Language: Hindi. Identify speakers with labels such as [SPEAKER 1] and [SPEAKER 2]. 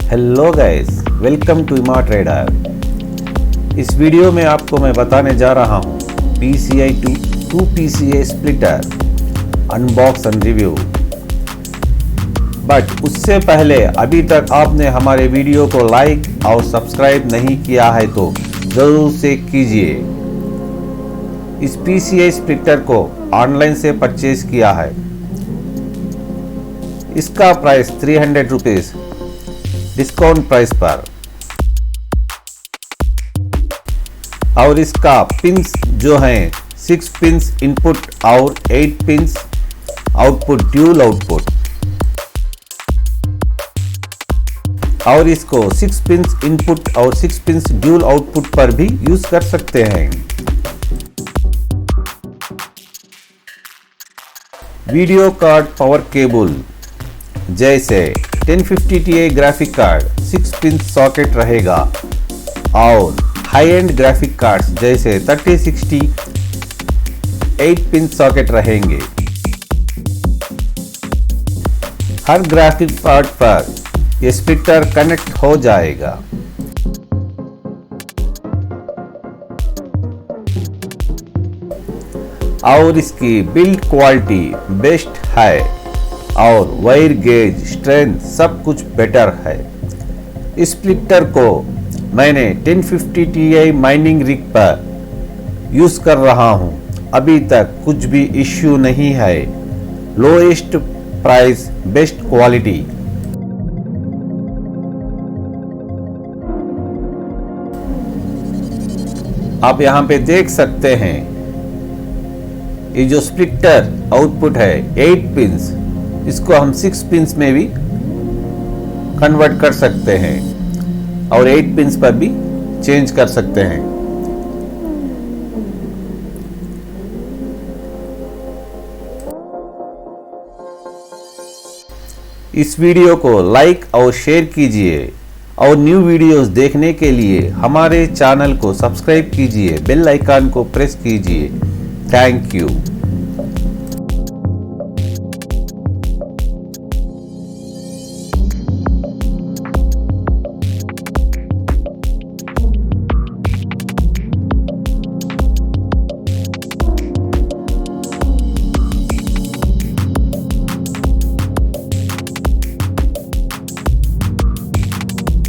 [SPEAKER 1] हेलो गाइस, वेलकम टू इमा ट्रेडर। इस वीडियो में आपको मैं बताने जा रहा हूँ PCI to 2 PCI splitter unbox and review. But उससे पहले अभी तक आपने हमारे वीडियो को लाइक और सब्सक्राइब नहीं किया है तो जरूर से कीजिए। इस PCI स्प्लिटर को ऑनलाइन से परचेज किया है। इसका प्राइस 300 रुपीज़ डिस्काउंट प्राइस पर, और इसका पिंस जो हैं 6 पिंस इनपुट और 8 पिंस आउटपुट, ड्यूल आउटपुट। और इसको 6 पिंस इनपुट और 6 पिंस ड्यूल आउटपुट पर भी यूज कर सकते हैं। वीडियो कार्ड पावर केबल जैसे 1050 Ti graphic card 6 pin socket रहेगा, और हाई एंड ग्राफिक कार्ड्स जैसे 3060 8 पिन सॉकेट रहेंगे। हर ग्राफिक कार्ड पर यह स्प्लिटर कनेक्ट हो जाएगा। और इसकी बिल्ड क्वालिटी बेस्ट है और वायर गेज स्ट्रेंथ सब कुछ बेटर है। इस स्प्लिटर को मैंने 1050 Ti माइनिंग रिग पर यूज कर रहा हूं। अभी तक कुछ भी इश्यू नहीं है। Lowest price, best quality. आप यहां पे देख सकते हैं, ये जो स्प्लिटर आउटपुट है 8 पिंस, इसको हम 6 पिंस में भी कन्वर्ट कर सकते हैं और 8 पिंस पर भी चेंज कर सकते हैं। इस वीडियो को लाइक और शेयर कीजिए, और न्यू वीडियोस देखने के लिए हमारे चैनल को सब्सक्राइब कीजिए, बेल आइकन को प्रेस कीजिए। Thank you.